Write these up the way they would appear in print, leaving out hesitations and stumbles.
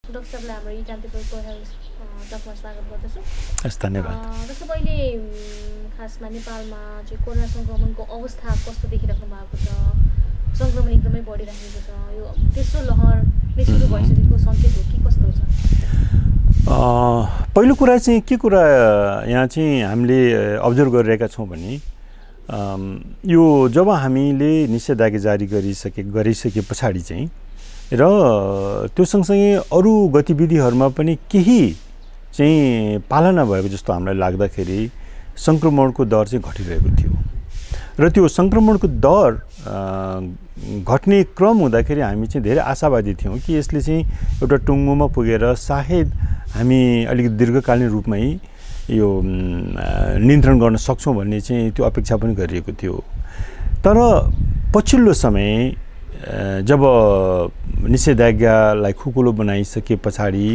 Doctor साहबलाई हाम्रो यी कान्तिपुरको health टकमा स्वागत गर्दछु। हस्, धन्यवाद। डाक्टर साहब, अहिले खासमा नेपालमा चाहिँ कोरोना सङ्क्रमणको अवस्था कस्तो देखिराख्नु भएको छ? सङ्क्रमण एकदमै बढिरहेको छ। यो तेस्रो लहरले सुरु भइसकेको सङ्केत हो कि कस्तो छ? पहिलो कुरा चाहिँ के कुरा यहाँ चाहिँ हामीले अब्जर्भ गरिरहेका छौँ भने यो जब हामीले निषेधाज्ञा जारी गरिसके पछाडि चाहिँ र त्यो सँगसँगै अरू गतिविधिहरूमा पनि केही चाहिँ पालना भएको जस्तो हामीलाई लाग्दाखेरि सङ्क्रमणको दर चाहिँ घटिरहेको थियो र त्यो सङ्क्रमणको दर घट्ने क्रम हुँदाखेरि हामी चाहिँ धेरै आशावादी थियौँ कि यसले चाहिँ एउटा टुङ्गोमा पुगेर सायद हामी अलिकति दीर्घकालीन रूपमै यो नियन्त्रण गर्न सक्छौँ भन्ने चाहिँ त्यो अपेक्षा पनि गरिएको थियो। तर पछिल्लो समय जब निषेधाज्ञालाई खुकुलो बनाइसके पछाडि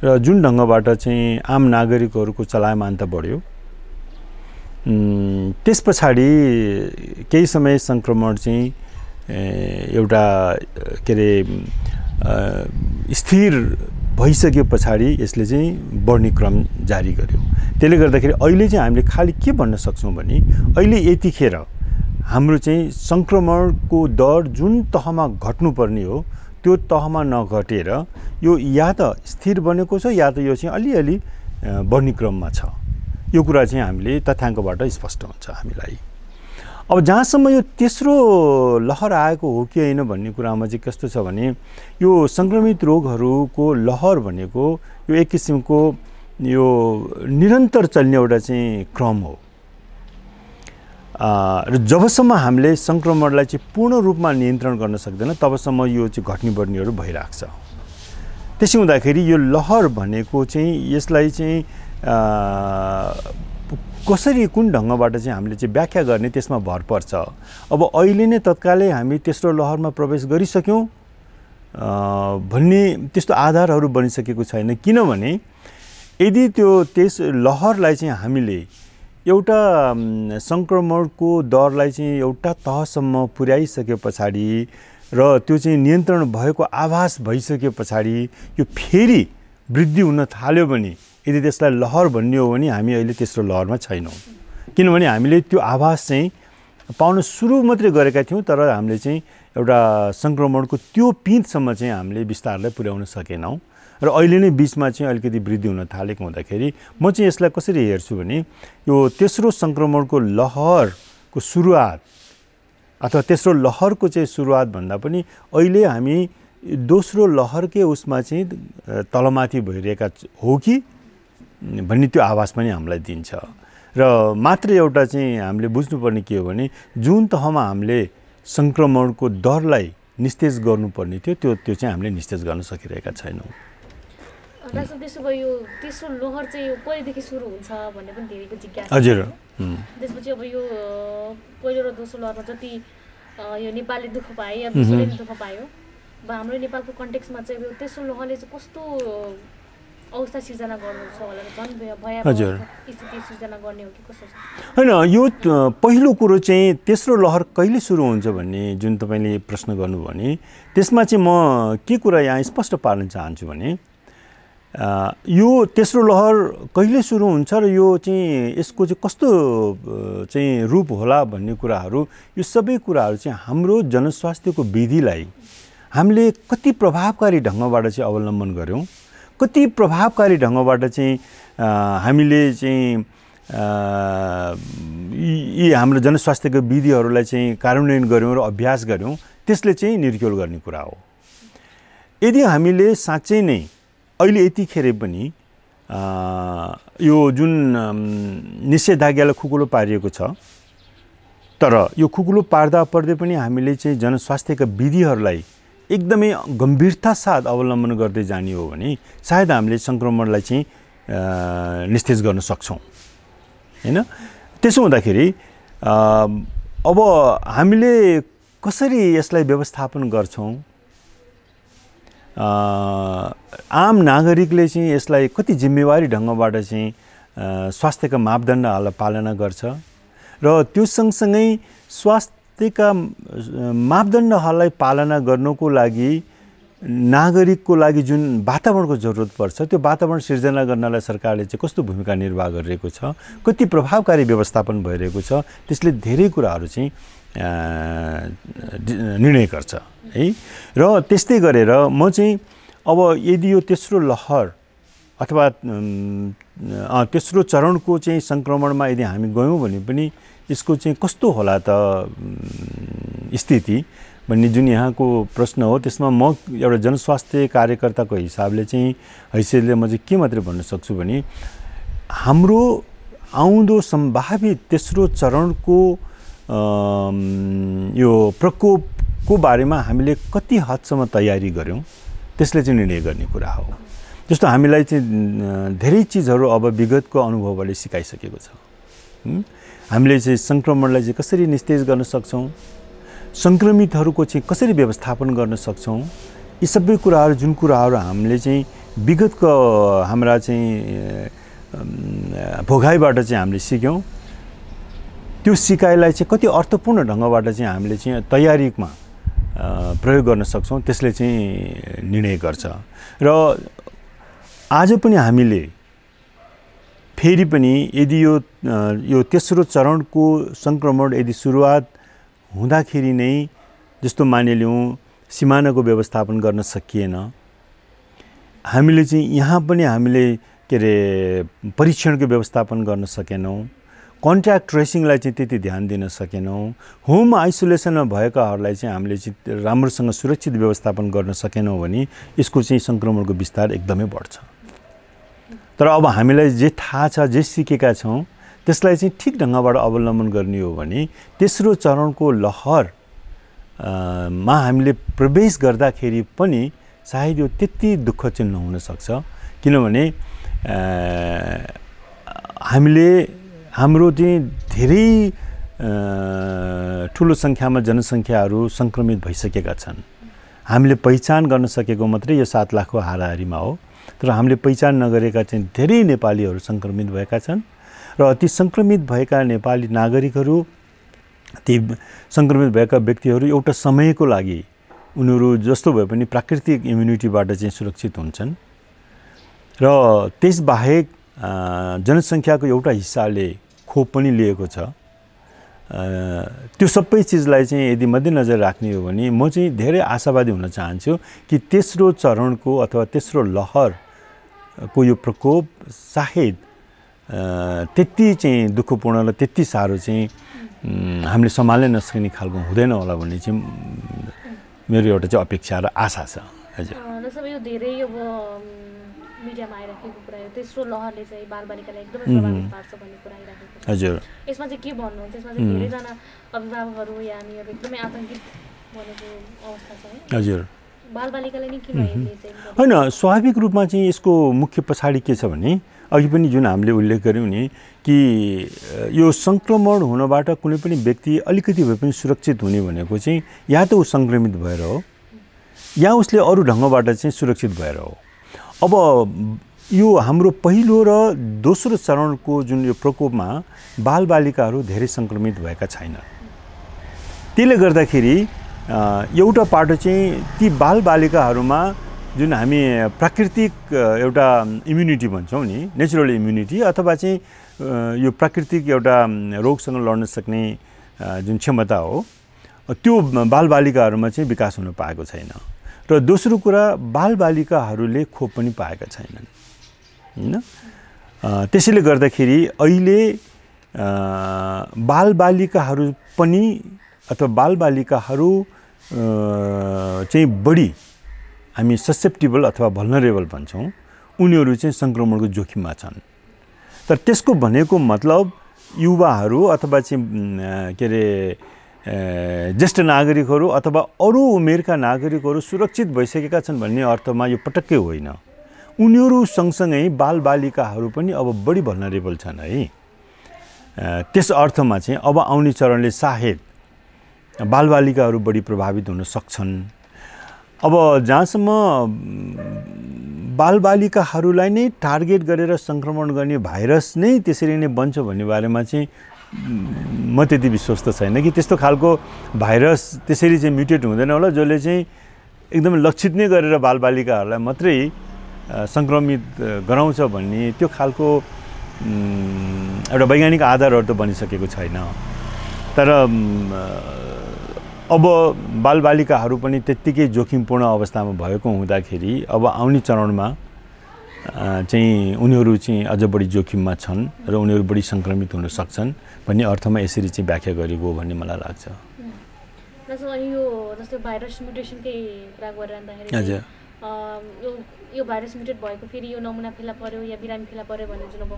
र जुन ढङ्गबाट चाहिँ आम नागरिकहरूको चलायमानता बढ्यो, त्यस पछाडि केही समय सङ्क्रमण चाहिँ एउटा के अरे स्थिर भइसके पछाडि यसले चाहिँ बढ्ने क्रम जारी गर्यो। त्यसले गर्दाखेरि अहिले चाहिँ हामीले खालि के भन्न सक्छौँ भने अहिले यतिखेर हाम्रो चाहिँ सङ्क्रमणको दर जुन तहमा घट्नुपर्ने हो त्यो तहमा नघटेर यो या त स्थिर बनेको छ या त यो चाहिँ अलिअलि बढ्ने क्रममा छ। यो कुरा चाहिँ हामीले तथ्याङ्कबाट स्पष्ट हुन्छ हामीलाई। अब जहाँसम्म यो तेस्रो लहर आएको हो कि होइन भन्ने कुरामा चाहिँ कस्तो छ भने यो सङ्क्रमित रोगहरूको लहर भनेको यो एक किसिमको यो निरन्तर चल्ने एउटा चाहिँ क्रम हो र जबसम्म हामीले सङ्क्रमणलाई चाहिँ पूर्ण रूपमा नियन्त्रण गर्न सक्दैन तबसम्म यो चाहिँ घट्ने बढ्नेहरू भइरहेको छ। त्यसो हुँदाखेरि यो लहर भनेको चाहिँ यसलाई चाहिँ कसरी कुन ढङ्गबाट चाहिँ हामीले चाहिँ व्याख्या गर्ने त्यसमा भर पर्छ। अब अहिले नै तत्कालै हामी तेस्रो लहरमा प्रवेश गरिसक्यौँ भन्ने त्यस्तो आधारहरू बनिसकेको छैन, किनभने यदि त्यो त्यस लहरलाई चाहिँ हामीले एउटा सङ्क्रमणको दरलाई चाहिँ एउटा तहसम्म पुर्याइसके पछाडि र त्यो चाहिँ नियन्त्रण भएको आभास भइसके पछाडि यो फेरि वृद्धि हुन थाल्यो भने यदि त्यसलाई लहर भन्ने हो भने हामी अहिले तेस्रो लहरमा छैनौँ, किनभने हामीले त्यो आभास चाहिँ पाउन सुरु मात्रै गरेका थियौँ तर हामीले चाहिँ एउटा सङ्क्रमणको त्यो पिँधसम्म चाहिँ हामीले विस्तारलाई पुर्याउन सकेनौँ र अहिले नै बिचमा चाहिँ अलिकति वृद्धि हुन थालेको हुँदाखेरि म चाहिँ यसलाई कसरी हेर्छु भने यो तेस्रो सङ्क्रमणको लहरको सुरुवात अथवा तेस्रो लहरको चाहिँ सुरुवात भन्दा पनि अहिले हामी दोस्रो लहरकै उसमा चाहिँ तलमाथि भइरहेका हो कि भन्ने त्यो आभास पनि हामीलाई दिन्छ। र मात्र एउटा चाहिँ हामीले बुझ्नुपर्ने के हो भने जुन तहमा हामीले सङ्क्रमणको दरलाई निस्तेज गर्नुपर्ने थियो त्यो चाहिँ हामीले निस्तेज गर्न सकिरहेका छैनौँ। त्यसो भए यो तेस्रो लहर चाहिँ कहिलेदेखि सुरु हुन्छ भन्ने पनि धेरैको जिज्ञासा। हजुर। त्यसपछि अब यो पहिलो र दोस्रो लहरमा जति यो नेपालले दुःख पाए या विश्वले दुःख पायो, अब हाम्रो नेपालको कन्टेक्समा चाहिँ यो तेस्रो लहरले चाहिँ कस्तो अवस्था सिर्जना गर्नु छ होला, झन् भयावह स्थिति सिर्जना गर्ने हो कि कस्तो छ? होइन, यो पहिलो कुरो चाहिँ तेस्रो लहर कहिले सुरु हुन्छ भन्ने जुन तपाईँले प्रश्न गर्नु भने त्यसमा चाहिँ म के कुरा यहाँ स्पष्ट पार्न चाहन्छु भने यो तेस्रो लहर कहिले सुरु हुन्छ र यो चाहिँ यसको चाहिँ कस्तो चाहिँ रूप होला भन्ने कुराहरू, यो सबै कुराहरू चाहिँ हाम्रो जनस्वास्थ्यको विधिलाई हामीले कति प्रभावकारी ढङ्गबाट चाहिँ अवलम्बन गऱ्यौँ, कति प्रभावकारी ढङ्गबाट चाहिँ हामीले चाहिँ यी हाम्रो जनस्वास्थ्यको विधिहरूलाई चाहिँ कार्यान्वयन गऱ्यौँ र अभ्यास गऱ्यौँ, त्यसले चाहिँ निर्क्योल गर्ने कुरा हो। यदि हामीले साँच्चै नै अहिले यतिखेर पनि यो जुन निषेधाज्ञालाई खुकुलो पारिएको छ तर यो खुकुलो पर्दै पनि हामीले चाहिँ जनस्वास्थ्यका विधिहरूलाई एकदमै गम्भीरता साथ अवलम्बन गर्दै जाने हो भने सायद हामीले सङ्क्रमणलाई चाहिँ निस्तेज गर्न सक्छौँ, हैन? त्यसो हुँदाखेरि अब हामीले कसरी यसलाई व्यवस्थापन गर्छौँ, आम नागरिकले चाहिँ यसलाई कति जिम्मेवारी ढङ्गबाट चाहिँ स्वास्थ्यका मापदण्डहरूलाई पालना गर्छ र त्यो सँगसँगै स्वास्थ्यका मापदण्डहरूलाई पालना गर्नको लागि नागरिकको लागि जुन वातावरणको जरुरत पर्छ त्यो वातावरण सिर्जना गर्नलाई सरकारले चाहिँ कस्तो भूमिका निर्वाह गरिरहेको छ, कति प्रभावकारी व्यवस्थापन भइरहेको छ, त्यसले धेरै कुराहरू चाहिँ निर्णय गर्छ है। र त्यस्तै गरेर म चाहिँ अब यदि यो तेस्रो लहर अथवा तेस्रो चरणको चाहिँ सङ्क्रमणमा यदि हामी गयौँ भने पनि यसको चाहिँ कस्तो होला त स्थिति भन्ने जुन यहाँको प्रश्न हो, त्यसमा म एउटा जनस्वास्थ्य कार्यकर्ताको हिसाबले चाहिँ हैसियतले म चाहिँ के मात्रै भन्न सक्छु भने हाम्रो आउँदो सम्भावित तेस्रो चरणको यो प्रकोपको बारेमा हामीले कति हदसम्म तयारी गऱ्यौँ त्यसले चाहिँ निर्णय गर्ने कुरा हो। जस्तो हामीलाई चाहिँ धेरै चिजहरू अब विगतको अनुभवले सिकाइसकेको छ। हामीले चाहिँ सङ्क्रमणलाई चाहिँ कसरी निस्तेज गर्न सक्छौँ, सङ्क्रमितहरूको चाहिँ कसरी व्यवस्थापन गर्न सक्छौँ, यी सबै कुराहरू जुन कुराहरू हामीले चाहिँ विगतको हाम्रा चाहिँ भोगाइबाट चाहिँ हामीले सिक्यौँ, त्यो सिकाइलाई चाहिँ कति अर्थपूर्ण ढङ्गबाट चाहिँ हामीले चाहिँ तयारीमा प्रयोग गर्न सक्छौँ त्यसले चाहिँ निर्णय गर्छ। र आज पनि हामीले फेरि पनि यदि यो तेस्रो चरणको सङ्क्रमण यदि सुरुवात हुँदाखेरि नै जस्तो मानिलिउँ सिमानाको व्यवस्थापन गर्न सकिएन, हामीले चाहिँ यहाँ पनि हामीले के अरे परीक्षणको व्यवस्थापन गर्न सकेनौँ, कन्ट्याक्ट ट्रेसिङलाई चाहिँ त्यति ध्यान दिन सकेनौँ, होम आइसोलेसनमा भएकाहरूलाई चाहिँ हामीले चाहिँ राम्रोसँग सुरक्षित व्यवस्थापन गर्न सकेनौँ भने यसको चाहिँ सङ्क्रमणको विस्तार एकदमै बढ्छ। तर अब हामीलाई जे थाहा छ, जे सिकेका छौँ त्यसलाई चाहिँ ठिक ढङ्गबाट अवलम्बन गर्ने हो भने तेस्रो चरणको लहरमा हामीले प्रवेश गर्दाखेरि पनि सायद यो त्यति दुःख चाहिँ नहुन सक्छ, किनभने हामीले हाम्रो चाहिँ धेरै ठुलो सङ्ख्यामा जनसङ्ख्याहरू सङ्क्रमित भइसकेका छन्। हामीले पहिचान गर्न सकेको मात्रै यो 7 लाखको हाराहारीमा हो, तर हामीले पहिचान नगरेका चाहिँ धेरै नेपालीहरू सङ्क्रमित भएका छन् र ती सङ्क्रमित भएका नेपाली नागरिकहरू, ती सङ्क्रमित भएका व्यक्तिहरू एउटा समयको लागि उनीहरू जस्तो भए पनि प्राकृतिक इम्युनिटीबाट चाहिँ सुरक्षित हुन्छन् र त्यसबाहेक जनसङ्ख्याको एउटा हिस्साले खोप पनि लिएको छ। त्यो सबै चिजलाई चाहिँ यदि मध्यनजर राख्ने हो भने म चाहिँ धेरै आशावादी हुन चाहन्छु कि तेस्रो चरणको अथवा तेस्रो लहरको यो प्रकोप सायद त्यति चाहिँ दुःखपूर्ण र त्यति साह्रो चाहिँ हामीले सम्हाल्न नसक्ने खालको हुँदैन होला भन्ने चाहिँ मेरो एउटा चाहिँ अपेक्षा र आशा छ। हजुर, यो धेरै अब मिडियामा आइराखेको कुरा हो, तेस्रो लहरले चाहिँ बालबालिकालाई एकदमै प्रभावित पार्छ भन्ने कुरा आइराखेको छ। हजुर, यसमा चाहिँ के भन्नुहुन्छ? यसमा चाहिँ धेरैजना अभिभावकहरू यहाँनिर एकदमै आतङ्कित भनेको अवस्था छ है। हजुर, बालबालिकालाई नै किन हेर्ने चाहिँ होइन, स्वाभाविक रूपमा चाहिँ यसको मुख्य पछाडि के छ भने अघि पनि जुन हामीले उल्लेख गऱ्यौँ नि कि यो सङ्क्रमण हुनबाट कुनै पनि व्यक्ति अलिकति भए पनि सुरक्षित हुने भनेको चाहिँ या त ऊ सङ्क्रमित भएर हो या उसले अरू ढङ्गबाट चाहिँ सुरक्षित भएर हो। अब यो हाम्रो पहिलो र दोस्रो चरणको जुन यो प्रकोपमा बालबालिकाहरू धेरै सङ्क्रमित भएका छैनन्। त्यसले गर्दाखेरि एउटा पाटो चाहिँ ती बालबालिकाहरूमा जुन हामी प्राकृतिक एउटा इम्युनिटी भन्छौँ नि, नेचुरल इम्युनिटी अथवा चाहिँ यो प्राकृतिक एउटा रोगसँग लड्न सक्ने जुन क्षमता हो त्यो बालबालिकाहरूमा चाहिँ विकास हुन पाएको छैन। र दोस्रो कुरा बालबालिकाहरूले खोप पनि पाएका छैनन् हैन। त्यसैले गर्दाखेरि अहिले बालबालिकाहरू पनि अथवा बालबालिकाहरू चाहिँ बढी हामी ससेप्टेबल अथवा भल्नरेबल भन्छौँ, उनीहरू चाहिँ सङ्क्रमणको जोखिममा छन्। तर त्यसको भनेको मतलब युवाहरू अथवा चाहिँ के अरे ज्येष्ठ नागरिकहरू अथवा अरू उमेरका नागरिकहरू सुरक्षित भइसकेका छन् भन्ने अर्थमा यो पटक्कै होइन। उनीहरू सँगसँगै बालबालिकाहरू पनि अब बढी भल्नरेबल छन् है। त्यस अर्थमा चाहिँ अब आउने चरणले सायद बालबालिकाहरू बढी प्रभावित हुन सक्छन्। अब जहाँसम्म बालबालिकाहरूलाई नै टार्गेट गरेर सङ्क्रमण गर्ने भाइरस नै त्यसरी नै बन्छ भन्ने बारेमा चाहिँ म त्यति विश्वस्त छैन कि त्यस्तो खालको भाइरस त्यसरी चाहिँ म्युटेट हुँदैन होला जसले चाहिँ एकदमै लक्षित नै गरेर बालबालिकाहरूलाई मात्रै सङ्क्रमित गराउँछ भन्ने त्यो खालको एउटा वैज्ञानिक आधारहरू त बनिसकेको छैन। तर अब बालबालिकाहरू पनि त्यत्तिकै जोखिमपूर्ण अवस्थामा भएको हुँदाखेरि अब आउने चरणमा चाहिँ उनीहरू चाहिँ अझ बढी जोखिममा छन् र उनीहरू बढी सङ्क्रमित हुन सक्छन् भन्ने अर्थमा यसरी चाहिँ व्याख्या गरेको भन्ने मलाई लाग्छ। यो जस्तै भाइरस म्युटेसनकै कुरा गरिरहँदाखेरि हजुर यो भाइरस म्युटेट भएको फेरि यो नमुना फेला पर्यो या बिरामी फेला पर्यो भने जुन अब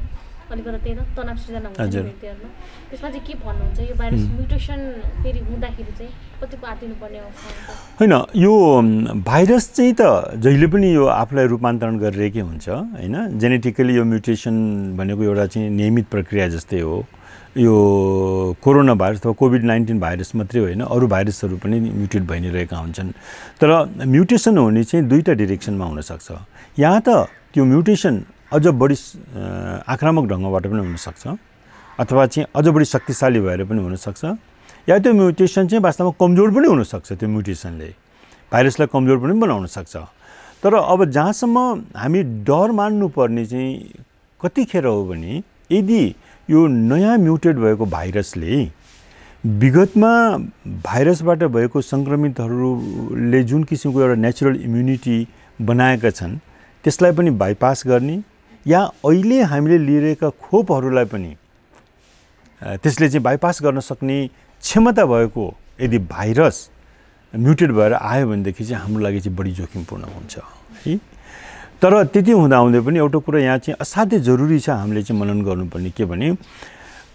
अलिकति त्यही त तनाव सृजना हुन्छ व्यक्तिहरूमा, त्यसमा चाहिँ के भन्नुहुन्छ? यो भाइरस म्युटेसन फेरि हुँदाखेरि चाहिँ कतिको आत्तिनुपर्ने अवस्था हुन्छ? होइन, यो भाइरस चाहिँ त जहिले पनि यो आफूलाई रूपान्तरण गरिरहेकै हुन्छ होइन। जेनेटिकली यो म्युटेसन भनेको एउटा चाहिँ नियमित प्रक्रिया जस्तै हो। यो कोरोना भाइरस अथवा कोभिड-19 भाइरस मात्रै होइन, अरू भाइरसहरू पनि म्युटेट भइ नै रहेका हुन्छन्। तर म्युटेसन हुने चाहिँ दुईवटा डिरेक्सनमा हुनसक्छ। यहाँ त त्यो म्युटेसन अझ बढी आक्रामक ढङ्गबाट पनि हुनसक्छ अथवा चाहिँ अझ बढी शक्तिशाली भएर पनि हुनसक्छ, या त्यो म्युटेसन चाहिँ वास्तवमा कमजोर पनि हुनसक्छ। त्यो म्युटेसनले भाइरसलाई कमजोर पनि बनाउन सक्छ। तर अब जहाँसम्म हामी डर मान्नुपर्ने चाहिँ कतिखेर हो भने यदि यो नयाँ म्युटेट भएको भाइरसले विगतमा भाइरसबाट भएको सङ्क्रमितहरूले जुन किसिमको एउटा नेचुरल इम्युनिटी बनाएका छन् त्यसलाई पनि बाइपास गर्ने, या अहिले हामीले लिइरहेका खोपहरूलाई पनि त्यसले चाहिँ बाइपास गर्न सक्ने क्षमता भएको यदि भाइरस म्युटेट भएर आयो भनेदेखि चाहिँ हाम्रो लागि चाहिँ बढी जोखिमपूर्ण हुन्छ है। तर त्यति हुँदाहुँदै पनि एउटा कुरा यहाँ चाहिँ असाध्यै जरुरी छ हामीले चाहिँ मनन गर्नुपर्ने के भने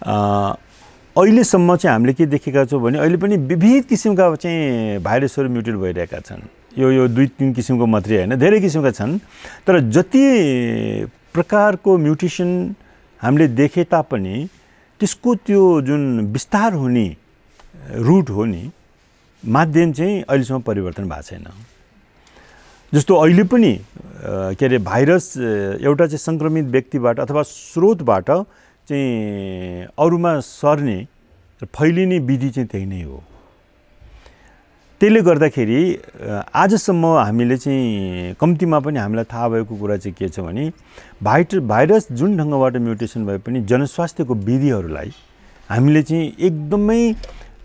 अहिलेसम्म चाहिँ हामीले के देखेका छौँ भने अहिले पनि विविध किसिमका चाहिँ भाइरसहरू म्युटेट भइरहेका छन्। यो 2-3 किसिमको मात्रै होइन, धेरै किसिमका छन्। तर जति प्रकारको म्युटेसन हामीले देखे तापनि त्यसको त्यो जुन विस्तार हुने रुट हो नि माध्यम चाहिँ अहिलेसम्म परिवर्तन भएको छैन। जस्तो अहिले पनि के अरे भाइरस एउटा चाहिँ सङ्क्रमित व्यक्तिबाट अथवा स्रोतबाट चाहिँ अरूमा सर्ने र फैलिने विधि चाहिँ त्यही नै हो। त्यसले गर्दाखेरि आजसम्म हामीले चाहिँ कम्तीमा पनि हामीलाई थाहा भएको कुरा चाहिँ के छ भने भाइरस जुन ढङ्गबाट म्युटेसन भए पनि जनस्वास्थ्यको विधिहरूलाई हामीले चाहिँ एकदमै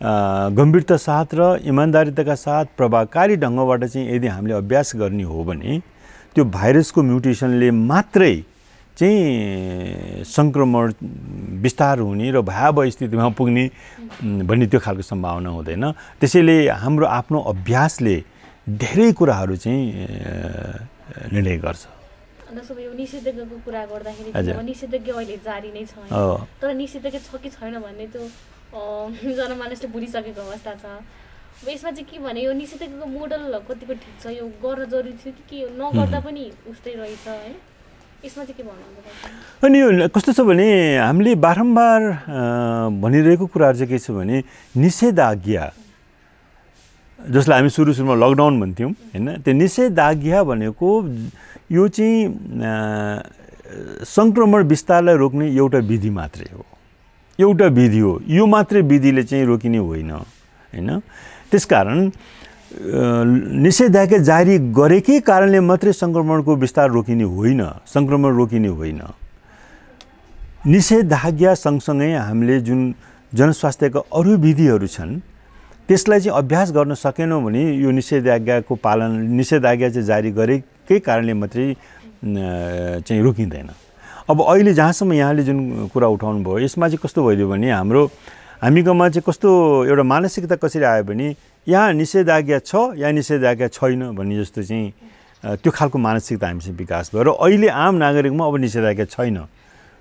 गम्भीरता साथ र इमान्दारिताका साथ प्रभावकारी ढङ्गबाट चाहिँ यदि हामीले अभ्यास गर्ने हो भने त्यो भाइरसको म्युटेसनले मात्रै चाहिँ सङ्क्रमण विस्तार हुने र भयावह स्थितिमा पुग्ने भन्ने त्यो खालको सम्भावना हुँदैन। त्यसैले हाम्रो आफ्नो अभ्यासले धेरै कुराहरू चाहिँ निर्णय गर्छ। यो निषेधाज्ञाको कुरा गर्दाखेरि निषेधाज्ञा अहिले जारी नै छ, तर निषेधाज्ञा छ कि छैन भन्ने त्यो जनमानसले भुलिसकेको अवस्था छ। यसमा चाहिँ के भने यो निषेधाज्ञाको मोडल कतिको ठिक छ, यो गर्न जरुरी थियो कि नगर्दा पनि उस्तै रहेछ है, यसमा चाहिँ के भन्नुहुन्छ? अनि यो कस्तो छ भने हामीले बारम्बार भनिरहेको कुराहरू चाहिँ के छ भने निषेधाज्ञा जसलाई हामी सुरुमा लकडाउन भन्थ्यौँ होइन, त्यो निषेधाज्ञा भनेको यो चाहिँ सङ्क्रमण विस्तारलाई रोक्ने एउटा विधि मात्रै हो, एउटा विधि हो। यो मात्रै विधिले चाहिँ रोकिने होइन होइन। त्यसकारण निषेधाज्ञा जारी गरेकै कारणले मात्रै सङ्क्रमणको विस्तार रोकिने होइन, सङ्क्रमण रोकिने होइन। निषेधाज्ञा सँगसँगै हामीले जुन जनस्वास्थ्यका अरू विधिहरू छन् त्यसलाई चाहिँ अभ्यास गर्न सकेनौँ भने यो निषेधाज्ञाको पालन निषेधाज्ञा चाहिँ जारी गरेकै कारणले मात्रै चाहिँ रोकिँदैन। अब अहिले जहाँसम्म यहाँले जुन कुरा उठाउनु भयो यसमा चाहिँ कस्तो भइदियो भने हामीकोमा चाहिँ कस्तो एउटा मानसिकता कसरी आयो भने यहाँ निषेधाज्ञा छ या निषेधाज्ञा छैन भन्ने जस्तो चाहिँ त्यो खालको मानसिकता हामीसँग विकास भयो र अहिले आम नागरिकमा अब निषेधाज्ञा छैन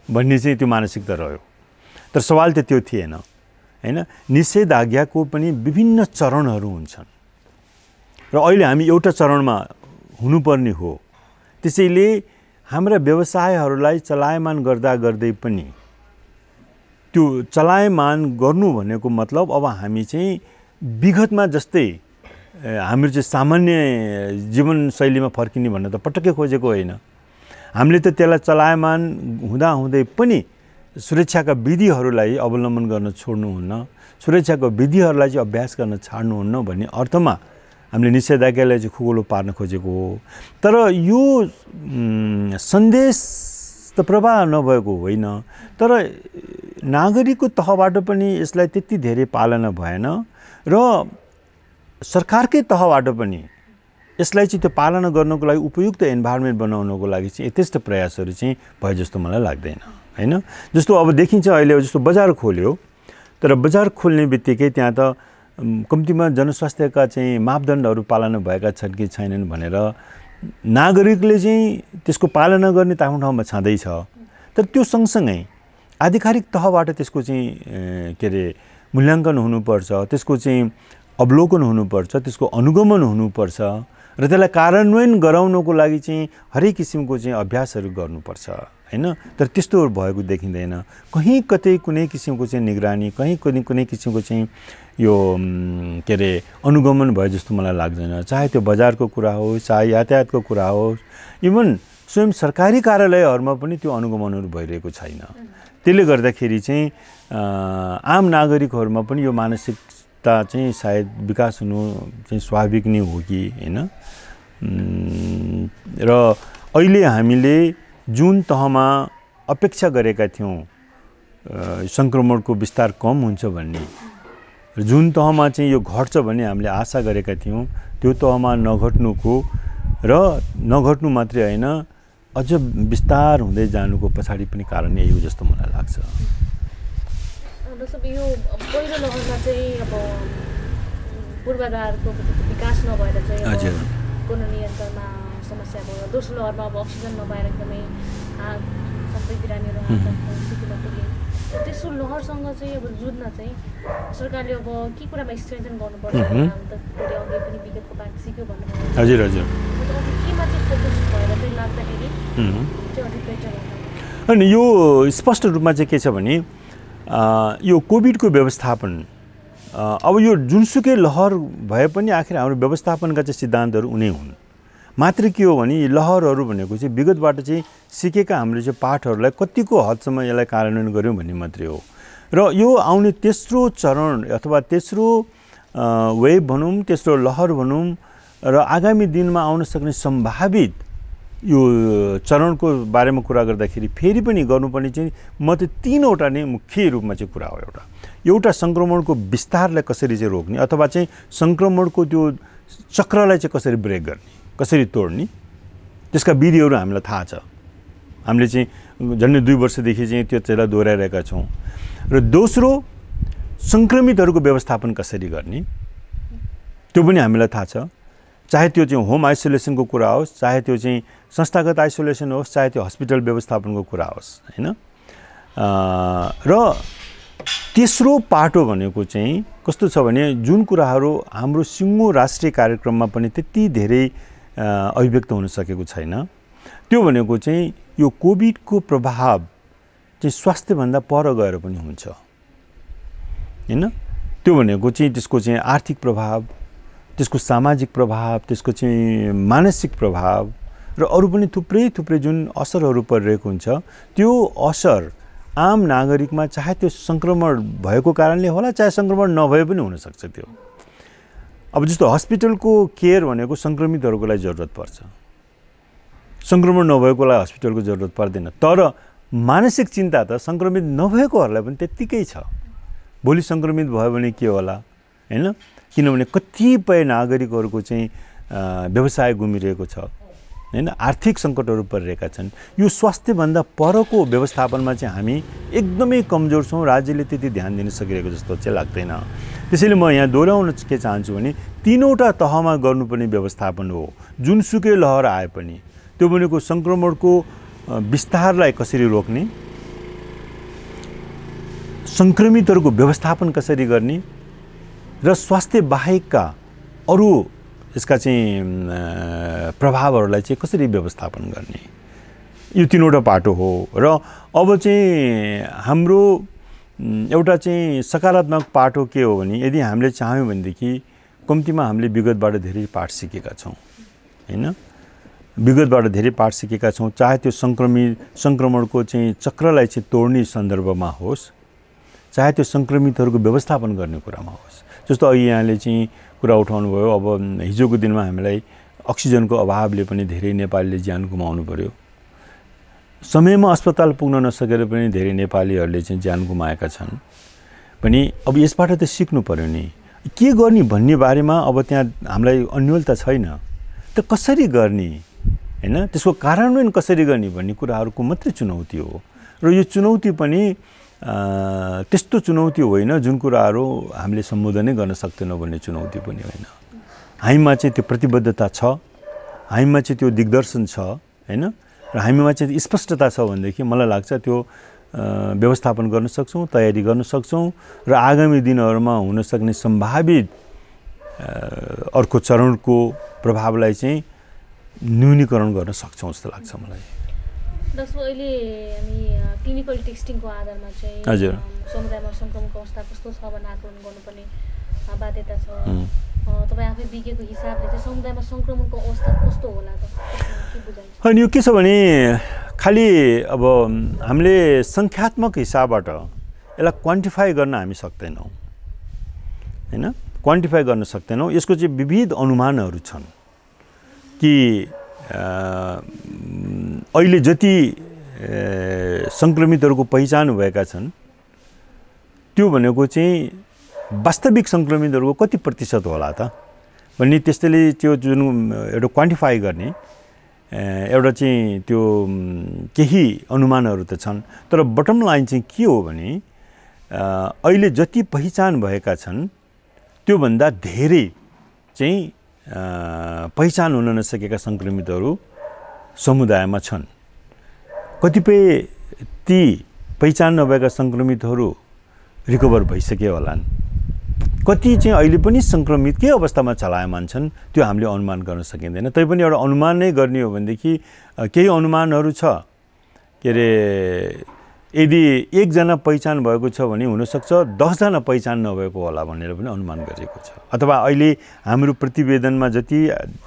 भन्ने चाहिँ त्यो मानसिकता रह्यो। तर सवाल त त्यो थिएन होइन। निषेधाज्ञाको पनि विभिन्न चरणहरू हुन्छन् र अहिले हामी एउटा चरणमा हुनुपर्ने हो। त्यसैले हाम्रा व्यवसायहरूलाई चलायमान गर्दा गर्दै पनि त्यो चलायमान गर्नु भनेको मतलब अब हामी चाहिँ विगतमा जस्तै हाम्रो चाहिँ सामान्य जीवनशैलीमा फर्किने भन्ने त पटक्कै खोजेको होइन। हामीले त त्यसलाई चलायमान हुँदाहुँदै पनि सुरक्षाका विधिहरूलाई अवलम्बन गर्न छोड्नुहुन्न, सुरक्षाको विधिहरूलाई चाहिँ अभ्यास गर्न छाड्नुहुन्न भन्ने अर्थमा हामीले निषेधाज्ञालाई चाहिँ खुकुलो पार्न खोजेको हो। तर यो सन्देश त प्रवाह नभएको होइन, तर नागरिकको तहबाट पनि यसलाई त्यति धेरै पालना भएन र सरकारकै तहबाट पनि यसलाई चाहिँ त्यो पालना गर्नको लागि उपयुक्त इन्भाइरोमेन्ट बनाउनको लागि चाहिँ यथेष्ट प्रयासहरू चाहिँ भए जस्तो मलाई लाग्दैन हैन। जस्तो अब देखिन्छ अहिले जस्तो बजार खोल्यो, तर बजार खोल्ने बित्तिकै त्यहाँ त कम्तीमा जनस्वास्थ्यका चाहिँ मापदण्डहरू पालना भएका छन् कि छैनन् भनेर नागरिकले चाहिँ त्यसको पालना गर्ने आफ्नो ठाउँमा छँदैछ। तर त्यो सँगसँगै आधिकारिक तहबाट त्यसको चाहिँ के अरे मूल्याङ्कन हुनुपर्छ, त्यसको चाहिँ अवलोकन हुनुपर्छ, त्यसको अनुगमन हुनुपर्छ र त्यसलाई कार्यान्वयन गराउनको लागि चाहिँ हरेक किसिमको चाहिँ अभ्यासहरू गर्नुपर्छ हैन। तर त्यस्तोहरू भएको देखिँदैन। कहीँ कतै कुनै किसिमको चाहिँ निगरानी, कहीँ कुनै किसिमको चाहिँ यो के अरे अनुगमन भयो जस्तो मलाई लाग्दैन। चाहे त्यो बजारको कुरा होस्, चाहे यातायातको कुरा होस्, इभन स्वयं सरकारी कार्यालयहरूमा पनि त्यो अनुगमनहरू भइरहेको छैन। त्यसले गर्दाखेरि चाहिँ आम नागरिकहरूमा पनि यो मानसिकता चाहिँ सायद विकास हुनु चाहिँ स्वाभाविक नै हो कि हैन। र अहिले हामीले जुन तहमा अपेक्षा गरेका थियौँ सङ्क्रमणको विस्तार कम हुन्छ भन्ने, र जुन तहमा चाहिँ यो घट्छ भन्ने हामीले आशा गरेका थियौँ, त्यो तहमा नघट्नुको र नघट्नु मात्रै होइन अझ विस्तार हुँदै जानुको पछाडि पनि कारण यही हो जस्तो मलाई लाग्छ। यो पहिलो लहरमा चाहिँ अब पूर्वाधारको विकास नभएर चाहिँ हजुर पूर्ण नियन्त्रणमा समस्या भयो। दोस्रो लहरमा अब अक्सिजन नपाएर एकदमै सबै बिरामीहरू स्थितिमा पुगे। तेस्रो लहरसँग चाहिँ अब जुझ्न चाहिँ सरकारले अब के कुरामा स्ट्रेन्थन गर्नुपर्छ अघि पनि विगतको पाठ सिक्यो भन्नुभयो। हजुर हजुर केमा चाहिँ फोकस भएर चाहिँ लाग्दाखेरि चाहिँ अझै बेटर होला। अनि यो स्पष्ट रूपमा चाहिँ के छ भने यो कोभिडको व्यवस्थापन, अब यो जुनसुकै लहर भए पनि आखिर हाम्रो व्यवस्थापनका चाहिँ सिद्धान्तहरू उनै हुन्। मात्र के हो भने यी लहरहरू भनेको चाहिँ विगतबाट चाहिँ सिकेका हामीले चाहिँ पाठहरूलाई कतिको हदसम्म यसलाई कार्यान्वयन गऱ्यौँ भन्ने मात्रै हो। र यो आउने तेस्रो चरण अथवा तेस्रो वेभ भनौँ, तेस्रो लहर भनौँ, र आगामी दिनमा आउन सक्ने सम्भावित यो चरणको बारेमा कुरा गर्दाखेरि फेरि पनि गर्नुपर्ने चाहिँ म त तीनवटा नै मुख्य रूपमा चाहिँ कुरा हो। एउटा सङ्क्रमणको विस्तारलाई कसरी चाहिँ रोक्ने अथवा चाहिँ सङ्क्रमणको त्यो चक्रलाई चाहिँ कसरी ब्रेक गर्ने, कसरी तोड्ने, त्यसका विधिहरू हामीलाई थाहा छ। हामीले चाहिँ झन्डै 2 वर्षदेखि चाहिँ त्यो चाहिँ दोहोऱ्याइरहेका छौँ। र दोस्रो सङ्क्रमितहरूको व्यवस्थापन कसरी गर्ने त्यो पनि हामीलाई थाहा छ। चाहे त्यो चाहिँ होम आइसोलेसनको कुरा होस्, चाहे त्यो चाहिँ संस्थागत आइसोलेसन होस्, चाहे त्यो हस्पिटल व्यवस्थापनको कुरा होस् हैन। र तेस्रो पाटो भनेको चाहिँ कस्तो छ भने जुन कुराहरू हाम्रो सिङ्गो राष्ट्रिय कार्यक्रममा पनि त्यति धेरै अभिव्यक्त हुन सकेको छैन, त्यो भनेको चाहिँ यो कोभिडको प्रभाव चाहिँ स्वास्थ्यभन्दा पर गएर पनि हुन्छ हैन। त्यो भनेको चाहिँ त्यसको चाहिँ आर्थिक प्रभाव, त्यसको सामाजिक प्रभाव, त्यसको चाहिँ मानसिक प्रभाव र अरू पनि थुप्रै जुन असरहरू परिरहेको हुन्छ, त्यो असर आम नागरिकमा चाहे त्यो सङ्क्रमण भएको कारणले होला, चाहे सङ्क्रमण नभए पनि हुनसक्छ। त्यो अब जस्तो हस्पिटलको केयर भनेको सङ्क्रमितहरूको लागि जरुरत पर्छ, सङ्क्रमण नभएकोलाई हस्पिटलको जरुरत पर्दैन। तर मानसिक चिन्ता त सङ्क्रमित नभएकोहरूलाई पनि त्यत्तिकै छ। भोलि सङ्क्रमित भयो भने के होला हैन, किनभने कतिपय नागरिकहरूको चाहिँ व्यवसाय गुमिरहेको छ हैन, आर्थिक सङ्कटहरू परिरहेका छन्। यो स्वास्थ्यभन्दा परको व्यवस्थापनमा चाहिँ हामी एकदमै कमजोर छौँ। राज्यले त्यति ध्यान दिन सकिरहेको जस्तो चाहिँ लाग्दैन। त्यसैले म यहाँ दोहोऱ्याउन के चाहन्छु भने तीनवटा तहमा गर्नुपर्ने व्यवस्थापन हो। जुनसुकै लहर आए पनि त्यो भनेको सङ्क्रमणको विस्तारलाई कसरी रोक्ने, सङ्क्रमितहरूको व्यवस्थापन कसरी गर्ने र स्वास्थ्य बाहेकका अरू यसका चाहिँ प्रभावहरूलाई चाहिँ कसरी व्यवस्थापन गर्ने, यो तीनवटा पाटो हो। र अब चाहिँ हाम्रो एउटा चाहिँ सकारात्मक पाटो के हो भने यदि हामीले चाह्यौँ भनेदेखि कम्तीमा हामीले विगतबाट धेरै पाठ सिकेका छौँ हैन, विगतबाट धेरै पाठ सिकेका छौँ। चाहे त्यो सङ्क्रमणको चाहिँ चक्रलाई चाहिँ तोड्ने सन्दर्भमा होस्, चाहे त्यो सङ्क्रमितहरूको व्यवस्थापन गर्ने कुरामा होस्। जस्तो अघि यहाँले चाहिँ कुरा उठाउनु भयो। अब हिजोको दिनमा हामीलाई अक्सिजनको अभावले पनि धेरै नेपालीले ज्यान गुमाउनु पर्यो। समयमा अस्पताल पुग्न नसकेर पनि धेरै नेपालीहरूले चाहिँ ज्यान गुमाएका छन्। पनि अब यसबाट त सिक्नु पर्यो नि, के गर्ने भन्ने बारेमा अब त्यहाँ हामीलाई अन्योलता छैन। त कसरी गर्ने हैन, त्यसको कार्यान्वयन कसरी गर्ने भन्ने कुराहरूको मात्रै चुनौती हो। र यो चुनौती पनि त्यस्तो चुनौती होइन जुन कुराहरू हामीले सम्बोधनै गर्न सक्दैनौँ भन्ने चुनौती पनि होइन। हामीमा चाहिँ त्यो प्रतिबद्धता छ, हामीमा चाहिँ त्यो दिग्दर्शन छ हैन, र हामीमा चाहिँ स्पष्टता छ भनेदेखि मलाई लाग्छ त्यो व्यवस्थापन गर्न सक्छौँ, तयारी गर्न सक्छौँ र आगामी दिनहरूमा हुन सक्ने सम्भावित अर्को चरणको प्रभावलाई चाहिँ न्यूनीकरण गर्न सक्छौँ जस्तो लाग्छ मलाई। जस्तो अहिले हामी क्लिनिकल टेस्टिङको आधारमा चाहिँ हजुर समुदायमा सङ्क्रमणको अवस्था कस्तो छ भनेर आकलन गर्नुपर्ने बाध्यता छ। तपाईँ आफै विज्ञको हिसाबले चाहिँ समुदायमा सङ्क्रमणको अवस्था कस्तो होला त, के बुझाइन्छ? अनि यो के छ भने खालि अब हामीले सङ्ख्यात्मक हिसाबबाट यसलाई क्वान्टिफाई गर्न हामी सक्दैनौँ हैन, क्वान्टिफाई गर्न सक्दैनौँ। यसको चाहिँ विविध अनुमानहरू छन् कि अहिले जति सङ्क्रमितहरूको पहिचान भएका छन् त्यो भनेको चाहिँ वास्तविक सङ्क्रमितहरूको कति प्रतिशत होला त भन्ने, त्यसैले त्यो जुन एउटा क्वान्टिफाई गर्ने एउटा चाहिँ त्यो केही अनुमानहरू त छन्। तर बटम लाइन चाहिँ के हो भने अहिले जति पहिचान भएका छन् त्योभन्दा धेरै चाहिँ पहिचान हुन नसकेका सङ्क्रमितहरू समुदायमा छन्। कतिपय ती पहिचान नभएका सङ्क्रमितहरू रिकभर भइसके होलान्, कति चाहिँ अहिले पनि सङ्क्रमितकै अवस्थामा चलायमान छन्, त्यो हामीले अनुमान गर्न सकिँदैन। तैपनि एउटा अनुमान नै गर्ने हो भनेदेखि केही अनुमानहरू छ। के अरे यदि एकजना पहिचान भएको छ भने हुनसक्छ 10 जना पहिचान नभएको होला भनेर पनि अनुमान गरिएको छ। अथवा अहिले हाम्रो प्रतिवेदनमा जति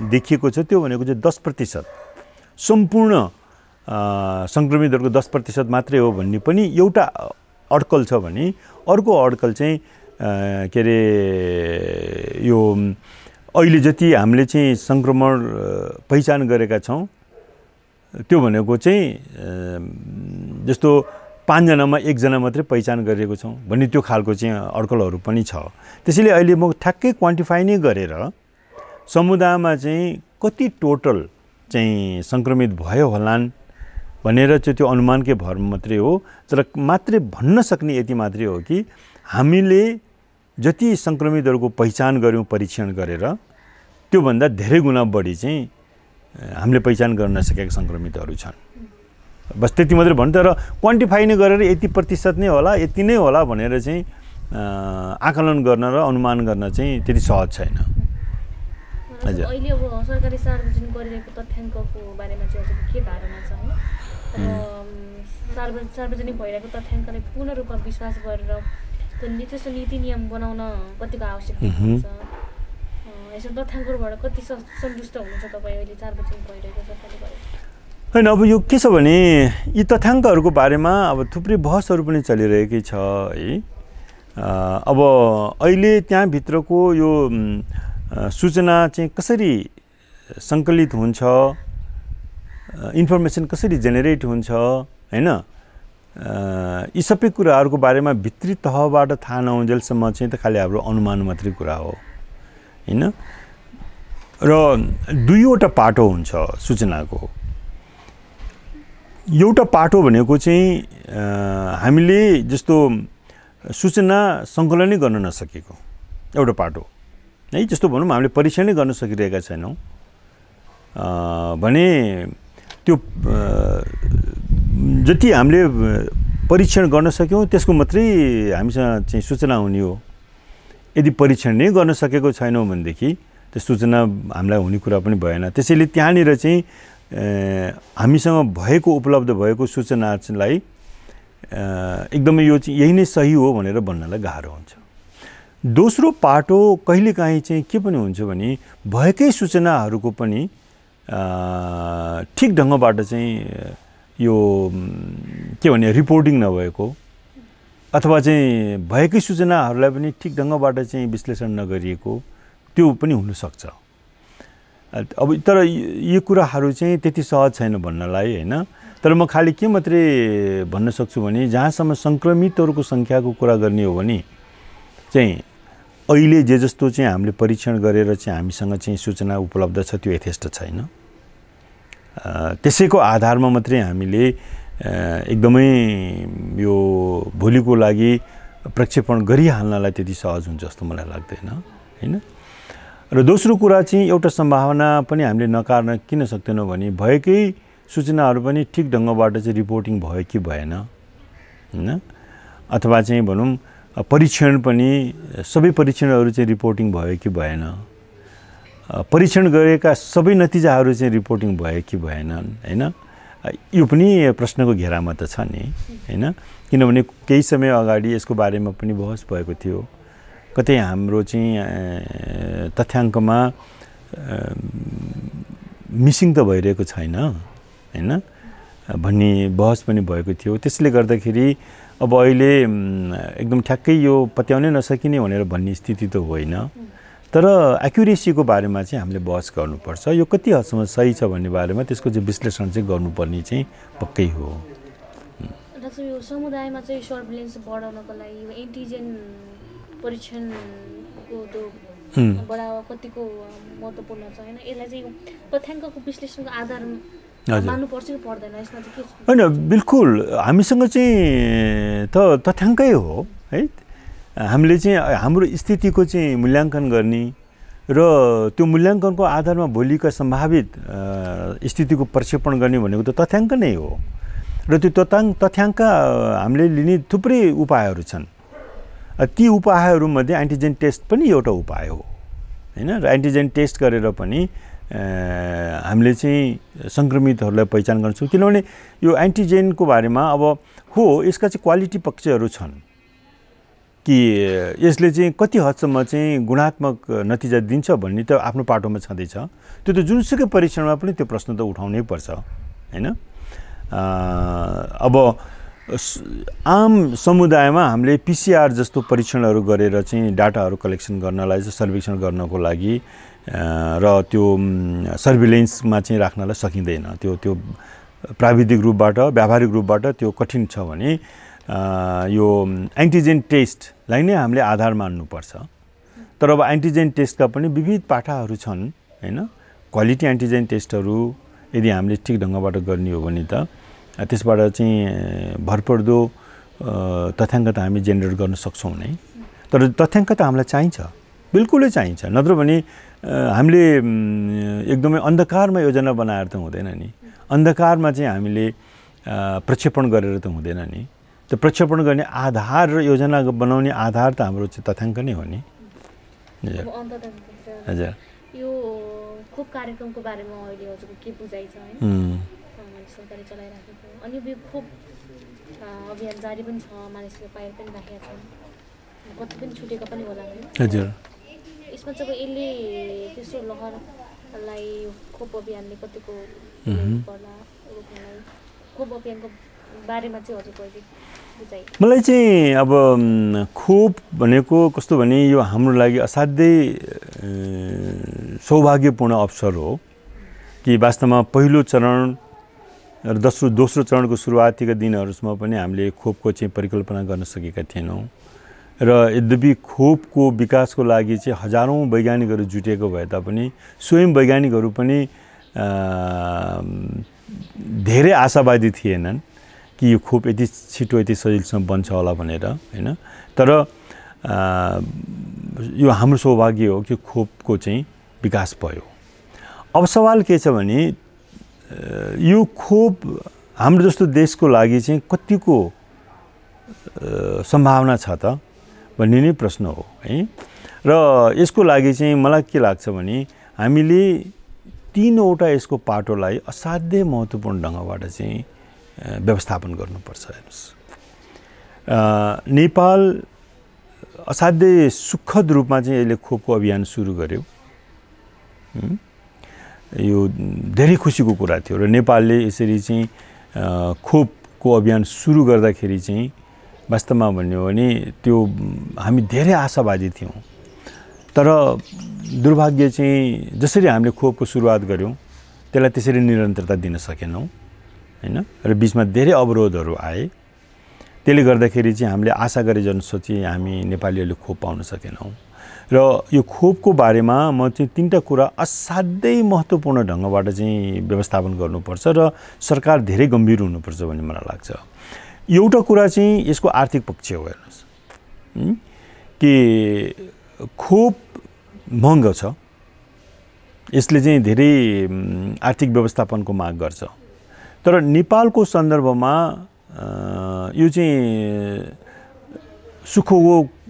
देखिएको छ त्यो भनेको चाहिँ 10% सम्पूर्ण सङ्क्रमितहरूको 10% मात्रै हो भन्ने पनि एउटा अड्कल छ भने, अर्को अड्कल चाहिँ के अरे यो अहिले जति हामीले चाहिँ सङ्क्रमण पहिचान गरेका छौँ त्यो भनेको चाहिँ जस्तो 5 जनामा 1 जना मात्रै पहिचान गरिएको छौँ भन्ने त्यो खालको चाहिँ अड्कलहरू पनि छ। त्यसैले अहिले म ठ्याक्कै क्वान्टिफाई नै गरेर समुदायमा चाहिँ कति टोटल चाहिँ सङ्क्रमित भयो होलान् भनेर चाहिँ त्यो अनुमानकै भरमा मात्रै हो। तर मात्रै भन्न सक्ने यति मात्रै हो कि हामीले जति सङ्क्रमितहरूको पहिचान गऱ्यौँ परीक्षण गरेर त्योभन्दा धेरै गुणा बढी चाहिँ हामीले पहिचान गर्न नसकेका सङ्क्रमितहरू छन्। बस त्यति मात्रै भन्नु। तर क्वान्टिफाई नै गरेर यति प्रतिशत नै होला, यति नै होला भनेर चाहिँ आकलन गर्न र अनुमान गर्न चाहिँ त्यति सहज छैन। हजुर, अहिले अब सरकारले सार्वजनिक गरिरहेको तथ्याङ्कको बारेमा चाहिँ हजुरको के धारणा छ? सार्वजनिक भइरहेको तथ्याङ्कलाई पूर्ण रूपमा विश्वास गरेर त्यो त्यस्तो नीति नियम बनाउन कतिको आवश्यक हुन्छ? यसो तथ्याङ्कबाट कति सन्तुष्ट हुनुहुन्छ तपाईँ अहिले सार्वजनिक भइरहेको सरकारले गरेको? होइन, अब यो के छ भने यी तथ्याङ्कहरूको बारेमा अब थुप्रै बहसहरू पनि चलिरहेकै छ है। अब अहिले त्यहाँभित्रको यो सूचना चाहिँ कसरी सङ्कलित हुन्छ, इन्फर्मेसन कसरी जेनेरेट हुन्छ हैन, यी सबै कुराहरूको बारेमा भित्री तहबाट थाहा नहुन्जेलसम्म चाहिँ त खालि हाम्रो अनुमान मात्रै कुरा हो हैन। र दुईवटा पाटो हुन्छ सूचनाको। एउटा पाटो भनेको चाहिँ हामीले जस्तो सूचना सङ्कलनै गर्न नसकेको एउटा पाटो है, जस्तो भनौँ हामीले परीक्षणै गर्न सकिरहेका छैनौँ भने त्यो जति हामीले परीक्षण गर्न सक्यौँ त्यसको मात्रै हामीसँग चाहिँ सूचना हुने हो। यदि परीक्षण नै गर्न सकेको छैनौँ भनेदेखि त्यो सूचना हामीलाई हुने कुरा पनि भएन। त्यसैले त्यहाँनिर चाहिँ हामीसँग भएको उपलब्ध भएको सूचनालाई एकदमै यो चाहिँ यही नै सही हो भनेर भन्नलाई गाह्रो हुन्छ। दोस्रो पाटो कहिलेकाहीँ चाहिँ के पनि हुन्छ भने भएकै सूचनाहरूको पनि ठिक ढङ्गबाट चाहिँ यो के भने रिपोर्टिङ नभएको अथवा चाहिँ भएकै सूचनाहरूलाई पनि ठिक ढङ्गबाट चाहिँ विश्लेषण नगरिएको त्यो पनि हुनसक्छ। अब तर यो कुराहरू चाहिँ त्यति सहज छैन भन्नलाई हैन। तर म खाली के मात्रै भन्न सक्छु भने जहाँसम्म सङ्क्रमितहरूको सङ्ख्याको कुरा गर्ने हो भने चाहिँ अहिले जे जस्तो चाहिँ हामीले परीक्षण गरेर चाहिँ हामीसँग चाहिँ सूचना उपलब्ध छ त्यो यथेष्ट छैन। त्यसैको आधारमा मात्रै हामीले एकदमै यो भोलिको लागि प्रक्षेपण गरिहाल्नलाई त्यति सहज हुन्छ जस्तो मलाई लाग्दैन हैन। र दोस्रो कुरा चाहिँ एउटा सम्भावना पनि हामीले नकार्न किन सक्दैनौँ भने भएकै सूचनाहरू पनि ठिक ढङ्गबाट चाहिँ रिपोर्टिङ भयो कि भएन हैन, अथवा चाहिँ भनौँ परीक्षण पनि सबै परीक्षणहरू चाहिँ रिपोर्टिङ भयो कि भएन, परीक्षण गरेका सबै नतिजाहरू चाहिँ रिपोर्टिङ भयो कि भएनन् हैन। यो पनि प्रश्नको घेरामा त छ नि हैन। किनभने केही समय अगाडि यसको बारेमा पनि बहस भएको थियो, कतै हाम्रो चाहिँ तथ्याङ्कमा मिसिङ त भइरहेको छैन हैन भन्ने बहस पनि भएको थियो। त्यसले गर्दाखेरि अब अहिले एकदम ठ्याक्कै यो पत्याउनै नसकिने भनेर भन्ने स्थिति त होइन, तर एक्युरेसीको बारेमा चाहिँ हामीले बहस गर्नुपर्छ। यो कति हदसम्म सही छ भन्ने बारेमा त्यसको चाहिँ विश्लेषण चाहिँ गर्नुपर्ने चाहिँ पक्कै हो। डाक्टर, यो समुदायमा चाहिँ सर्भिलेन्स बढाउनको लागि यो एन्टिजेन परीक्षणको त्यो बढावा कतिको महत्त्वपूर्ण छ हैन, यसलाई चाहिँ तथ्याङ्कको विश्लेषणको आधार मान्नुपर्छ कि पर्दैन, यसमा चाहिँ के छ? हैन, बिल्कुल हामीसँग चाहिँ तथ्याङ्कै हो है। हामीले चाहिँ हाम्रो स्थितिको चाहिँ मूल्याङ्कन गर्ने र त्यो मूल्याङ्कनको आधारमा भोलिका सम्भावित स्थितिको प्रक्षेपण गर्ने भनेको त तथ्याङ्क नै हो। र त्यो तथ्याङ्क हामीले लिने थुप्रै उपायहरू छन्। ती उपायहरूमध्ये एन्टिजेन टेस्ट पनि एउटा उपाय हो हैन। र एन्टिजेन टेस्ट गरेर पनि हामीले चाहिँ सङ्क्रमितहरूलाई पहिचान गर्न सक्छौँ। किनभने यो एन्टिजेनको बारेमा अब हो यसका चाहिँ क्वालिटी पक्षहरू छन् कि यसले चाहिँ कति हदसम्म चाहिँ गुणात्मक नतिजा दिन्छ भन्ने त आफ्नो पाटोमा छँदैछ। त्यो त जुनसुकै परीक्षणमा पनि त्यो प्रश्न त उठाउनै पर्छ हैन। अब आम समुदायमा हामीले पिसिआर जस्तो परीक्षणहरू गरेर चाहिँ डाटाहरू कलेक्सन गर्नलाई चाहिँ सर्वेक्षण गर्नको लागि र त्यो सर्भिलेन्समा चाहिँ राख्नलाई सकिँदैन। त्यो प्राविधिक रूपबाट व्यावहारिक रूपबाट त्यो कठिन छ भने यो एन्टिजेन टेस्टलाई नै हामीले आधार मान्नुपर्छ। तर अब एन्टिजेन टेस्टका पनि विविध पाटाहरू छन् हैन। क्वालिटी एन्टिजेन टेस्टहरू यदि हामीले ठिक ढङ्गबाट गर्ने हो भने त त्यसबाट चाहिँ भरपर्दो तथ्याङ्क त हामी जेनेरेट गर्न सक्छौँ नै। तर तथ्याङ्क त हामीलाई चाहिन्छ, बिल्कुलै चाहिन्छ। नत्र भने हामीले एकदमै अन्धकारमा योजना बनाएर त हुँदैन नि। अन्धकारमा चाहिँ हामीले प्रक्षेपण गरेर त हुँदैन नि। त्यो प्रक्षेपण गर्ने आधार र योजना बनाउने आधार त हाम्रो चाहिँ तथ्याङ्क नै हो नि। हजुर, यो खोप कार्यक्रमको बारेमा अहिले हजुरको के बुझाइ छ हैन? सरकारले चलाइराखेको अनि यो खोप अभियान जारी पनि छ, मानिसले पाएर पनि राखेका छन्, कति पनि छुटेको पनि होला हैन? हजुर, यसमा चाहिँ यसले तेस्रो लहरलाई खोप अभियानले कतिको पर्ला रोक्नलाई, खोप अभियानको बारेमा चाहिँ हजुरको अहिले बुझाइ? मलाई चाहिँ अब खोप भनेको कस्तो भने यो हाम्रो लागि असाध्यै सौभाग्यपूर्ण अवसर हो कि वास्तवमा पहिलो चरण र दोस्रो चरणको सुरुवातीका दिनहरूसम्म पनि हामीले खोपको चाहिँ परिकल्पना गर्न सकेका थिएनौँ। र यद्यपि खोपको विकासको लागि चाहिँ हजारौँ वैज्ञानिकहरू जुटेको भए तापनि स्वयं वैज्ञानिकहरू पनि धेरै आशावादी थिएनन् कि यो खोप यति छिटो यति सजिलोसँग बन्छ होला भनेर हैन। तर यो हाम्रो सौभाग्य हो कि खोपको चाहिँ विकास भयो। अब सवाल के छ भने यो खोप हाम्रो जस्तो देशको लागि चाहिँ कतिको सम्भावना छ त भन्ने नै प्रश्न हो है। र यसको लागि चाहिँ मलाई के लाग्छ भने हामीले तीनवटा यसको पाटोलाई असाध्यै महत्त्वपूर्ण ढङ्गबाट चाहिँ व्यवस्थापन गर्नुपर्छ। हेर्नुहोस्, नेपाल असाध्यै सुखद रूपमा चाहिँ यसले खोपको अभियान सुरु गर्यो। यो धेरै खुसीको कुरा थियो र नेपालले यसरी चाहिँ खोपको अभियान सुरु गर्दाखेरि चाहिँ वास्तवमा भन्यो भने त्यो हामी धेरै आशावादी थियौँ। तर दुर्भाग्य चाहिँ जसरी हामीले खोपको सुरुवात गऱ्यौँ त्यसलाई त्यसरी निरन्तरता दिन सकेनौँ हैन, र बिचमा धेरै अवरोधहरू आए। त्यसले गर्दाखेरि चाहिँ हामीले आशा गरे जस्तो चाहिँ हामी नेपालीहरूले खोप पाउन सकेनौँ। र यो खोपको बारेमा म चाहिँ 3टा कुरा असाध्यै महत्त्वपूर्ण ढङ्गबाट चाहिँ व्यवस्थापन गर्नुपर्छ र सरकार धेरै गम्भीर हुनुपर्छ भन्ने मलाई लाग्छ। एउटा कुरा चाहिँ यसको आर्थिक पक्ष हो। हेर्नुहोस् कि खोप महँगो छ, यसले चाहिँ धेरै आर्थिक व्यवस्थापनको माग गर्छ। तर नेपालको सन्दर्भमा यो चाहिँ सुखको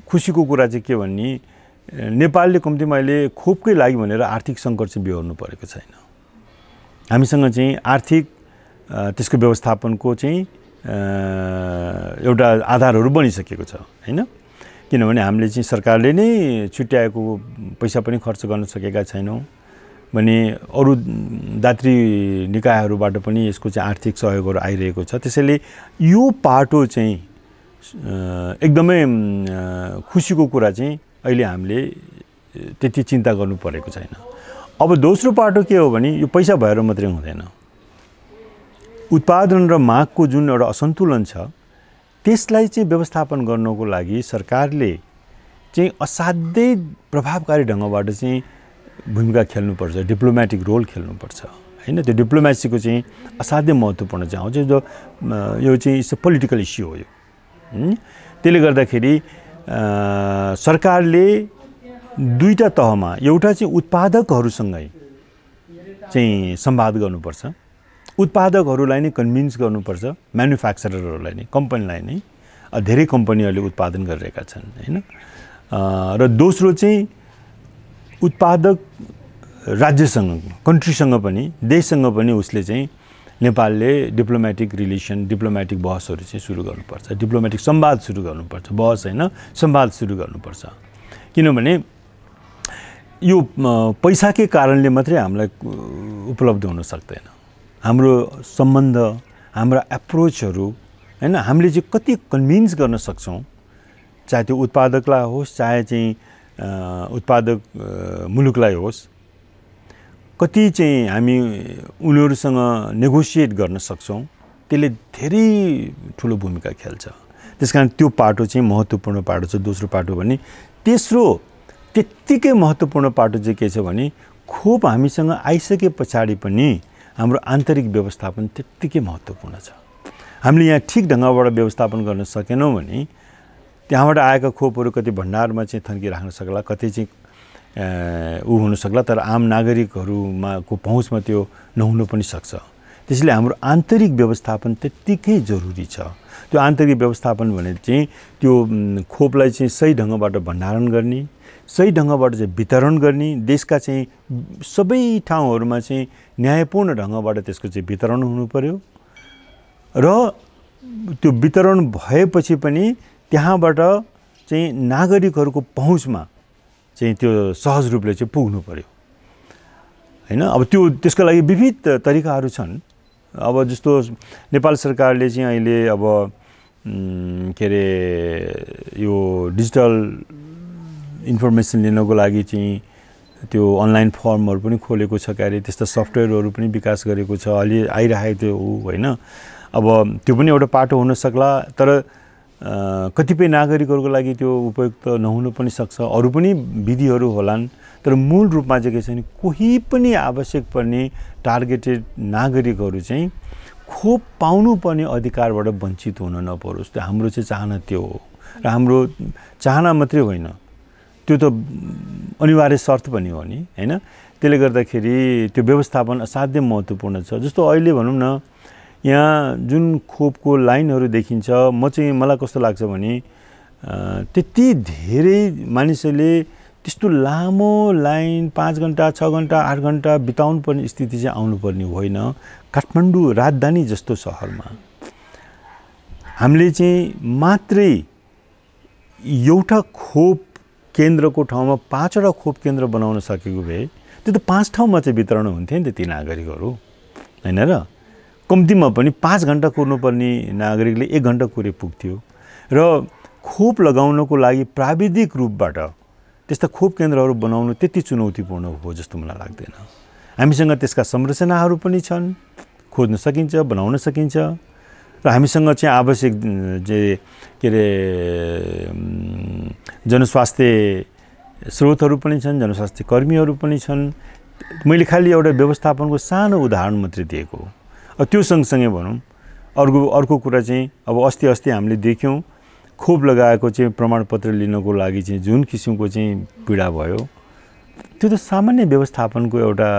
खुसीको कुरा चाहिँ के भन्ने, नेपालले कम्तीमा अहिले खोपकै लागि भनेर आर्थिक सङ्कट चाहिँ बेहोर्नु परेको छैन। हामीसँग चाहिँ आर्थिक त्यसको व्यवस्थापनको चाहिँ एउटा आधारहरू बनिसकेको छ हैन, किनभने हामीले चाहिँ सरकारले नै छुट्याएको पैसा पनि खर्च गर्न सकेका छैनौँ भने अरू दात्री निकायहरूबाट पनि यसको चाहिँ आर्थिक सहयोगहरू आइरहेको छ। त्यसैले यो पाटो चाहिँ एकदमै खुसीको कुरा चाहिँ अहिले हामीले त्यति चिन्ता गर्नु परेको छैन। अब दोस्रो पाटो के हो भने यो पैसा भएर मात्रै हुँदैन। उत्पादन र मागको जुन एउटा असन्तुलन छ त्यसलाई चाहिँ व्यवस्थापन गर्नको लागि सरकारले चाहिँ असाध्यै प्रभावकारी ढङ्गबाट चाहिँ भूमिका खेल्नुपर्छ, डिप्लोमेटिक रोल खेल्नुपर्छ हैन। त्यो डिप्लोमेसीको चाहिँ असाध्यै महत्त्वपूर्ण चाहिँ आउँछ। जो यो चाहिँ इट्स अ पोलिटिकल इस्यु हो यो। त्यसले गर्दाखेरि सरकारले 2टा तहमा, एउटा चाहिँ उत्पादकहरूसँगै चाहिँ संवाद गर्नुपर्छ, उत्पादकहरूलाई नै कन्भिन्स गर्नुपर्छ, म्यानुफ्याक्चररहरूलाई नै, कम्पनीलाई नै। धेरै कम्पनीहरूले उत्पादन गरिरहेका छन् हैन। र दोस्रो चाहिँ उत्पादक राज्यसँग, कन्ट्रीसँग पनि, देशसँग पनि उसले चाहिँ नेपालले डिप्लोमेटिक रिलेसन, डिप्लोमेटिक बहसहरू चाहिँ सुरु गर्नुपर्छ, डिप्लोमेटिक संवाद सुरु गर्नुपर्छ, बहस हैन संवाद सुरु गर्नुपर्छ। किनभने यो पैसाकै कारणले मात्रै हामीलाई उपलब्ध हुन सक्दैन। हाम्रो सम्बन्ध, हाम्रा एप्रोचहरू हैन, हामीले चाहिँ कति कन्भिन्स गर्न सक्छौँ, चाहे त्यो उत्पादकलाई होस् चाहे चाहिँ उत्पादक मुलुकलाई होस्, कति चाहिँ हामी उनीहरूसँग नेगोसिएट गर्न सक्छौँ, त्यसले धेरै ठुलो भूमिका खेल्छ। त्यसकारण त्यो पाटो चाहिँ महत्त्वपूर्ण पाटो छ। दोस्रो पाटो भने तेस्रो त्यत्तिकै महत्त्वपूर्ण पाटो चाहिँ के छ भने खोप हामीसँग आइसके पछाडि पनि हाम्रो आन्तरिक व्यवस्थापन त्यत्तिकै महत्त्वपूर्ण छ। हामीले यहाँ ठिक ढङ्गबाट व्यवस्थापन गर्न सकेनौँ भने त्यहाँबाट आएका खोपहरू कति भण्डारमा चाहिँ थन्किराख्न सक्ला, कतै चाहिँ हुन सक्ला, तर आम नागरिकहरूमा को पहुँचमा त्यो नहुन पनि सक्छ। त्यसैले हाम्रो आन्तरिक व्यवस्थापन त्यत्तिकै जरुरी छ। त्यो आन्तरिक व्यवस्थापन भने चाहिँ त्यो खोपलाई चाहिँ सही ढङ्गबाट भण्डारण गर्ने, सही ढङ्गबाट चाहिँ वितरण गर्ने, देशका चाहिँ सबै ठाउँहरूमा चाहिँ न्यायपूर्ण ढङ्गबाट त्यसको चाहिँ वितरण हुनु पर्यो र त्यो वितरण भएपछि पनि त्यहाँबाट चाहिँ नागरिकहरूको पहुँचमा चाहिँ त्यो सहज रूपले चाहिँ पुग्नु पर्यो हैन। अब त्यो त्यसको लागि विविध तरिकाहरू छन्। अब जस्तो नेपाल सरकारले चाहिँ अहिले अब के अरे यो डिजिटल इन्फर्मेसन लिनको लागि चाहिँ त्यो अनलाइन फर्महरू पनि खोलेको छ, क्यारे त्यस्ता सफ्टवेयरहरू पनि विकास गरेको छ, अलि आइरहेको थियो होइन। अब त्यो पनि एउटा पाटो हुन सक्ला, तर कतिपय नागरिकहरूको लागि त्यो उपयुक्त नहुन पनि सक्छ, अरू पनि विधिहरू होलान्। तर मूल रूपमा चाहिँ के छ भने कोही पनि आवश्यक पर्ने टार्गेटेड नागरिकहरू चाहिँ खोप पाउनुपर्ने अधिकारबाट वञ्चित हुन नपरोस्। त्यो हाम्रो चाहिँ चाहना त्यो हो र हाम्रो चाहना मात्रै होइन, त्यो त अनिवार्य शर्त पनि हो नि हैन। त्यसले गर्दाखेरि त्यो व्यवस्थापन असाध्यै महत्त्वपूर्ण छ। जस्तो अहिले भनौँ न यहाँ जुन खोपको लाइनहरू देखिन्छ, मलाई कस्तो लाग्छ भने त्यति धेरै मानिसहरूले त्यस्तो लामो लाइन 5 घण्टा 6 घण्टा 8 घण्टा बिताउनु पर्ने स्थिति चाहिँ आउनुपर्ने होइन। काठमाडौँ राजधानी जस्तो सहरमा हामीले चाहिँ मात्रै एउटा खोप केन्द्रको ठाउँमा 5वटा खोप केन्द्र बनाउन सकेको भए त्यो त 5 ठाउँमा चाहिँ वितरण हुन्थ्यो नि त ती नागरिकहरू हैन र। कम्तीमा पनि 5 घण्टा कुर्नुपर्ने नागरिकले 1 घण्टा कुरे पुग्थ्यो। र खोप लगाउनको लागि प्राविधिक रूपबाट त्यस्ता खोप केन्द्रहरू बनाउनु त्यति चुनौतीपूर्ण हो जस्तो मलाई लाग्दैन। हामीसँग त्यसका संरचनाहरू पनि छन्, खोज्न सकिन्छ, बनाउन सकिन्छ र हामीसँग चाहिँ आवश्यक के अरे जनस्वास्थ्य स्रोतहरू पनि छन्, जनस्वास्थ्य कर्मीहरू पनि छन्। मैले खालि एउटा व्यवस्थापनको सानो उदाहरण मात्रै दिएको हो। अब त्यो सँगसँगै भनौँ अर्को कुरा चाहिँ अब अस्ति हामीले देख्यौँ खोप लगाएको चाहिँ प्रमाणपत्र लिनको लागि चाहिँ जुन किसिमको चाहिँ पीडा भयो, त्यो त सामान्य व्यवस्थापनको एउटा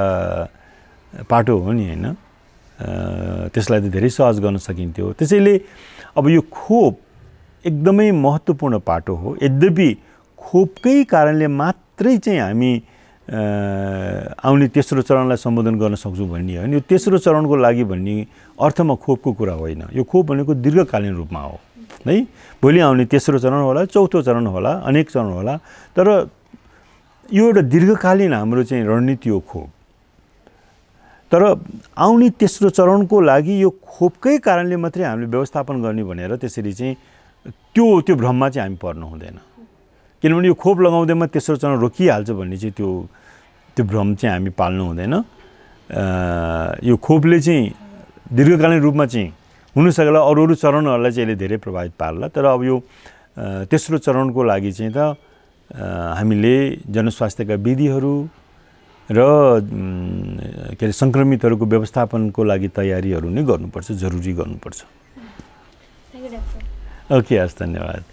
पाटो हो नि, होइन? त्यसलाई त धेरै सहज गर्न सकिन्थ्यो। त्यसैले अब यो खोप एकदमै महत्त्वपूर्ण पाटो हो। यद्यपि खोपकै कारणले मात्रै चाहिँ हामी आउने तेस्रो चरणलाई सम्बोधन गर्न सक्छौँ भन्ने होइन। यो तेस्रो चरणको लागि भन्ने अर्थमा खोपको कुरा होइन। यो खोप भनेको दीर्घकालीन रूपमा हो, है? भोलि आउने तेस्रो चरण होला, चौथो चरण होला, अनेक चरण होला, तर यो एउटा दीर्घकालीन हाम्रो चाहिँ रणनीति हो खोप। तर आउने तेस्रो चरणको लागि यो खोपकै कारणले मात्रै हामीले व्यवस्थापन गर्ने भनेर त्यसरी चाहिँ त्यो भ्रममा चाहिँ हामी पर्नु हुँदैन। किनभने यो खोप लगाउँदैमा तेस्रो चरण रोकिहाल्छ भन्ने चाहिँ त्यो भ्रम चाहिँ हामी पाल्नु हुँदैन। यो खोपले चाहिँ दीर्घकालीन रूपमा चाहिँ हुनसक्ला अरू चरणहरूलाई चाहिँ यसले धेरै प्रभावित पार्ला। तर अब यो तेस्रो चरणको लागि चाहिँ त हामीले जनस्वास्थ्यका विधिहरू र के अरे सङ्क्रमितहरूको व्यवस्थापनको लागि तयारीहरू नै गर्नुपर्छ, जरुरी गर्नुपर्छ। ओके, हस्, धन्यवाद।